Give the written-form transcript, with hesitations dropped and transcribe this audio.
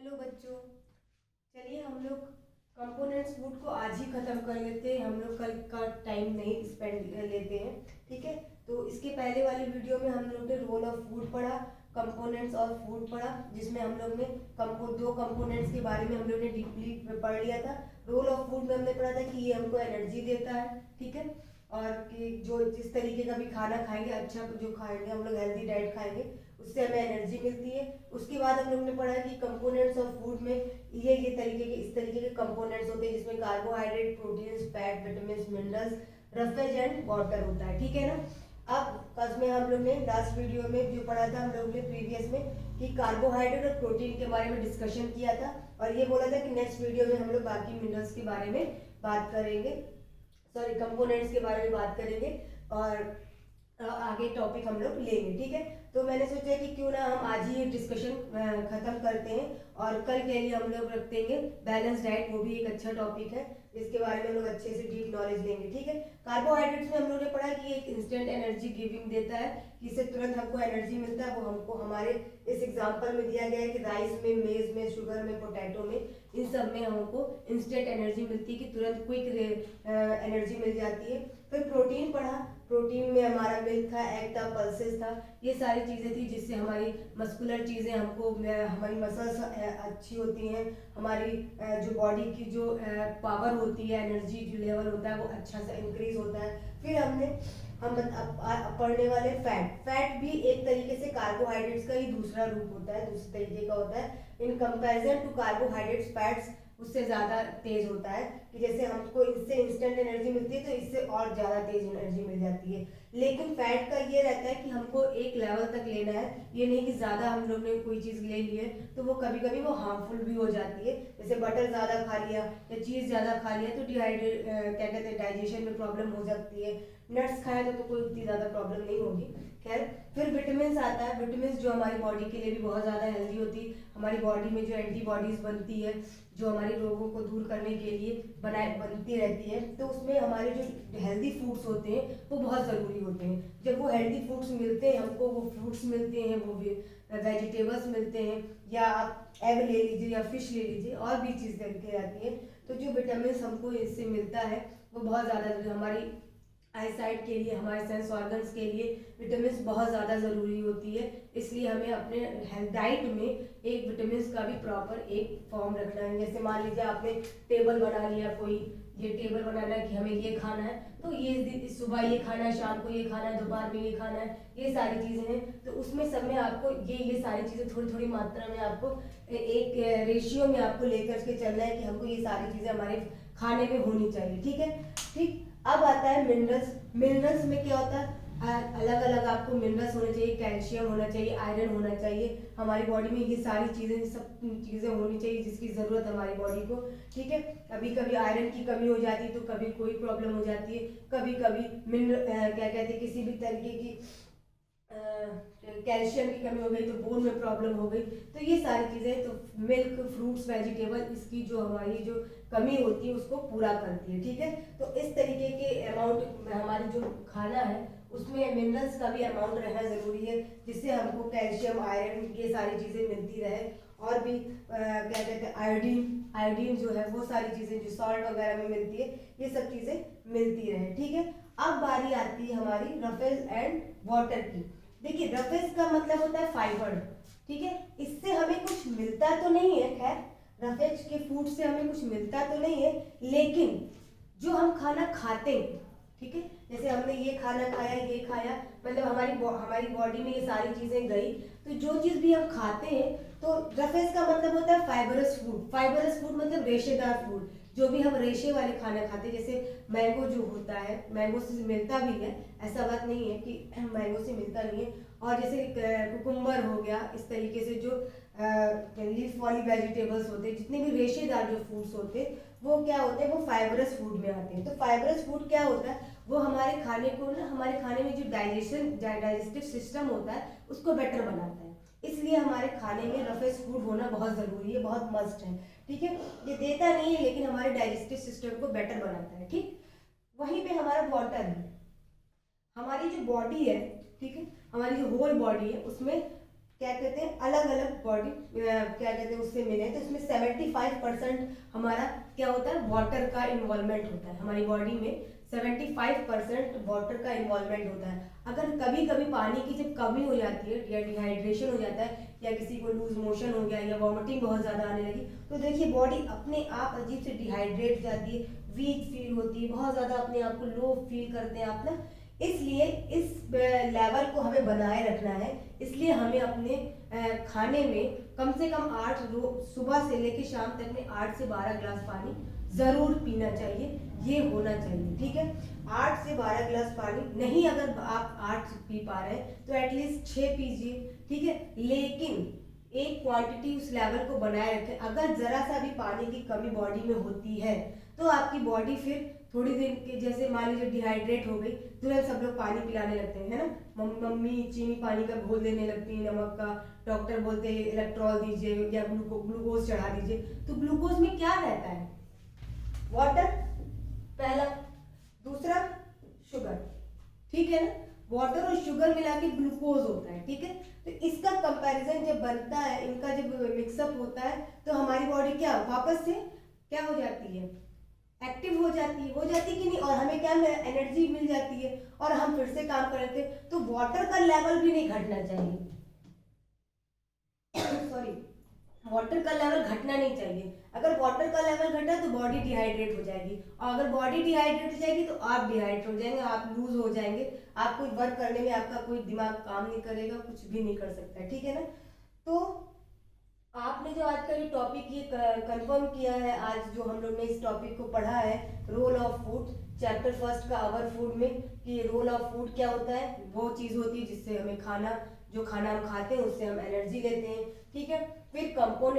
Hello बच्चों, चलिए हम लोग कंपोनेंट्स फूड को आज ही ख़त्म कर लेते हैं। हम लोग कल का टाइम नहीं स्पेंड लेते हैं, ठीक है। तो इसके पहले वाली वीडियो में हम लोग ने रोल ऑफ फूड पढ़ा, कंपोनेंट्स ऑफ फूड पढ़ा, जिसमें हम लोग ने दो कंपोनेंट्स के बारे में हम लोग ने डीपली पढ़ लिया था। रोल ऑफ फूड में हमने पढ़ा था कि ये हमको एनर्जी देता है, ठीक है, और कि जो जिस तरीके का भी खाना खाएंगे, अच्छा जो खाएंगे, हम लोग हेल्दी डाइट खाएंगे, उससे हमें एनर्जी मिलती है। उसके बाद हम लोग ने पढ़ा कि कंपोनेंट्स ऑफ फूड में ये तरीके के इस तरीके के कंपोनेंट्स होते हैं, जिसमें carbohydrate, proteins, fat, vitamins, minerals, roughage and water होता है, ठीक है ना। अब कल में हम लोग ने लास्ट वीडियो में जो पढ़ा था, हम लोग ने प्रीवियस में कि कार्बोहाइड्रेट और प्रोटीन के बारे में डिस्कशन किया था, और ये बोला था कि नेक्स्ट वीडियो में हम लोग बाकी मिनरल्स के बारे में बात करेंगे, सॉरी कंपोनेंट्स के बारे में बात करेंगे, और आगे टॉपिक हम लोग लेंगे, ठीक है। तो मैंने सोचा कि क्यों ना हम आज ही डिस्कशन खत्म करते हैं, और कल के लिए हम लोग रख देंगे बैलेंस डाइट, वो भी एक अच्छा टॉपिक है, इसके बारे में हम लोग अच्छे से डीप नॉलेज लेंगे, ठीक है। कार्बोहाइड्रेट्स में हम लोग ने पढ़ा कि एक इंस्टेंट एनर्जी गिविंग देता है, कि इससे तुरंत हमको एनर्जी मिलता है। वो हमको हमारे इस एग्जांपल में दिया गया है कि राइस में, मेज में, शुगर में, पोटैटो में, इन सब में हमको इंस्टेंट एनर्जी मिलती है, कि तुरंत क्विक एनर्जी मिल जाती है। फिर प्रोटीन पढ़ा, प्रोटीन में हमारा मिल्क था, एग था, पल्सेस था, ये सारी चीज़ें थी जिससे हमारी मस्कुलर चीज़ें हमको, हमारी मसल्स अच्छी होती हैं, हमारी जो बॉडी की जो पावर होती है, एनर्जी जो लेवल होता है वो अच्छा सा इंक्रीज होता है। फिर हम पढ़ने वाले फैट भी एक तरीके से कार्बोहाइड्रेट्स का ही दूसरा रूप होता है, दूसरे तरीके का होता है। In comparison to carbohydrates, fats उससे ज़्यादा तेज होता है, कि जैसे हमको इससे इंस्टेंट एनर्जी मिलती है तो इससे और ज़्यादा तेज एनर्जी मिल जाती है। लेकिन फैट का ये रहता है कि हमको एक लेवल तक लेना है, ये नहीं कि ज़्यादा हम लोग ने कोई चीज़ ले ली है तो वो कभी कभी वो हार्मफुल भी हो जाती है। जैसे बटर ज़्यादा खा लिया या चीज़ ज़्यादा खा लिया तो क्या कहते हैं, डाइजेशन में प्रॉब्लम हो सकती है। नट्स खाया तो कोई उतनी ज़्यादा प्रॉब्लम नहीं होगी, खैर। फिर विटामिन आता है, विटामिन जो हमारी बॉडी के लिए भी बहुत ज़्यादा हेल्दी होती है, हमारी बॉडी में जो एंटीबॉडीज़ बनती है, जो हमारी रोगों को दूर करने के लिए बनती रहती है, तो उसमें हमारे जो हेल्दी फूड्स होते हैं वो बहुत ज़रूरी होते हैं। जब वो हेल्दी फूड्स मिलते हैं हमको, वो फ्रूट्स मिलते हैं, वो वेजिटेबल्स मिलते हैं, या आप एग ले लीजिए या फिश ले लीजिए, और भी चीज़ लेके आती है, तो जो विटामिन हमको इससे मिलता है वो बहुत ज़्यादा हमारी आई साइट के लिए, हमारे सेंस ऑर्गन्स के लिए विटामिन बहुत ज़्यादा ज़रूरी होती है। इसलिए हमें अपने हेल्थ डाइट में एक विटामिन का भी प्रॉपर एक फॉर्म रखना है। जैसे मान लीजिए आपने टेबल बना लिया, कोई ये टेबल बनाना है कि हमें ये खाना है, तो ये सुबह ये खाना है, शाम को ये खाना है, दोपहर में ये खाना है, ये सारी चीज़ें हैं। तो उसमें सब में आपको ये सारी चीज़ें थोड़ी थोड़ी मात्रा में आपको एक रेशियो में आपको लेकर के चलना है, कि हमको ये सारी चीज़ें हमारे खाने में होनी चाहिए, ठीक है। ठीक, अब आता है मिनरल्स। मिनरल्स में क्या होता है, अलग अलग आपको मिनरल्स होने चाहिए, कैल्शियम होना चाहिए, आयरन होना चाहिए, हमारी बॉडी में ये सारी चीज़ें, सब चीज़ें होनी चाहिए जिसकी ज़रूरत है हमारी बॉडी को, ठीक है। कभी कभी आयरन की कमी हो जाती है तो कभी कोई प्रॉब्लम हो जाती है, कभी कभी मिनरल क्या कहते हैं, किसी भी तरीके की कैल्शियम की कमी हो गई तो बोन में प्रॉब्लम हो गई, तो ये सारी चीज़ें, तो मिल्क, फ्रूट्स, वेजिटेबल, इसकी जो हमारी जो कमी होती है उसको पूरा करती है, ठीक है। तो इस तरीके के अमाउंट हमारी जो खाना है उसमें मिनरल्स का भी अमाउंट रहना ज़रूरी है, जिससे हमको कैल्शियम, आयरन, ये सारी चीज़ें मिलती रहे। और भी क्या कहते हैं, आयोडीन, आयोडीन जो है, वो सारी चीज़ें जो सॉल्ट वगैरह में मिलती है, ये सब चीज़ें मिलती रहे, ठीक है। अब बारी आती है हमारी रफेज एंड वाटर की। देखिए, रफेज का मतलब होता है फाइबर, ठीक है। इससे हमें कुछ मिलता तो नहीं है, खैर रफेज के फूड से हमें कुछ मिलता तो नहीं है, लेकिन जो हम खाना खाते हैं, ठीक है, जैसे हमने ये खाना खाया, ये खाया, मतलब हमारी बॉडी में ये सारी चीज़ें गई, तो जो चीज़ भी हम खाते हैं, तो रफेज का मतलब होता है फाइबरस फूड। फाइबरस फूड मतलब रेशेदार फूड, जो भी हम रेशे वाले खाना खाते हैं। जैसे मैंगो जो होता है, मैंगो से मिलता भी है, ऐसा बात नहीं है कि मैंगो से मिलता नहीं है। और जैसे कुकुम्बर हो गया, इस तरीके से जो लीफ वाली वेजिटेबल्स होते हैं, जितने भी रेशेदार जो फूड्स होते हैं, वो क्या होते हैं, वो फाइबरस फूड में आते हैं। तो फाइबरस फूड क्या होता है, वो हमारे खाने को ना, हमारे खाने में जो डाइजेस्टिव सिस्टम होता है उसको बेटर बनाता है। इसलिए हमारे खाने में रफेज फूड होना बहुत ज़रूरी है, बहुत मस्ट है, ठीक है। ये देता नहीं है लेकिन हमारे डाइजेस्टिव सिस्टम को बेटर बनाता है, ठीक। वहीं पे हमारा वाटर है, हमारी जो बॉडी है, ठीक है, हमारी जो होल बॉडी है उसमें क्या कहते हैं अलग अलग बॉडी क्या कहते हैं उससे मिले, तो इसमें 75% हमारा क्या होता है वाटर का इन्वॉल्वमेंट होता है। हमारी बॉडी में 75% वाटर का इन्वॉल्वमेंट होता है। अगर कभी कभी पानी की जब कमी हो जाती है या डिहाइड्रेशन हो जाता है या किसी को लूज मोशन हो गया या वॉमिटिंग बहुत ज़्यादा आने लगी, तो देखिए बॉडी अपने आप अजीब से डिहाइड्रेट जाती है, वीक फील होती है, बहुत ज़्यादा अपने आप को लो फील करते हैं आप ना। इसलिए इस लेवल को हमें बनाए रखना है। इसलिए हमें अपने खाने में कम से कम 8 सुबह से लेकर शाम तक में 8 से 12 ग्लास पानी ज़रूर पीना चाहिए, ये होना चाहिए, ठीक है। 8 से 12 ग्लास पानी नहीं, अगर आप 8 पी पा रहे हैं तो एटलीस्ट 6 पीजिए, ठीक है। लेकिन एक क्वांटिटी उस लेवल को बनाए रखें। अगर जरा सा भी पानी की कमी बॉडी में होती है तो आपकी बॉडी फिर थोड़ी देर के जैसे मान लीजिए डिहाइड्रेट हो गई, तुरंत सब लोग पानी पिलाने लगते हैं, है ना। मम्मी चीनी पानी का घोल देने लगती है, नमक का, डॉक्टर बोलते हैं इलेक्ट्रॉल दीजिए या ग्लूकोज चढ़ा दीजिए। तो ग्लूकोज में क्या रहता है, वाटर पहला, दूसरा शुगर, ठीक है ना। वाटर और शुगर मिला के ग्लूकोज होता है, ठीक है। तो इसका कंपैरिजन जब बनता है, इनका जब मिक्सअप होता है तो हमारी बॉडी क्या वापस से क्या हो जाती है, एक्टिव हो जाती कि नहीं, और हमें क्या एनर्जी मिल जाती है और हम फिर से काम कर लेते हैं। तो वाटर का लेवल भी नहीं घटना चाहिए सॉरी, वाटर का लेवल घटना नहीं चाहिए। अगर वाटर का लेवल घटा तो बॉडी डिहाइड्रेट हो जाएगी, और अगर बॉडी डिहाइड्रेट हो जाएगी तो आप डिहाइड्रेट हो जाएंगे, आप लूज हो जाएंगे, आप कोई वर्क करने में आपका कोई दिमाग काम नहीं करेगा, कुछ भी नहीं कर सकता है, ठीक है ना। तो आपने जो आज का ये टॉपिक ये कंफर्म किया है, आज जो हम लोग ने इस टॉपिक को पढ़ा है, role of food, chapter first का आवर फूड में, कि रोल ऑफ फूड क्या होता है, वो चीज़ होती है जिससे हमें खाना, जो खाना हम खाते हैं उससे हम एनर्जी लेते हैं, ठीक है। फिर कंपोनेंट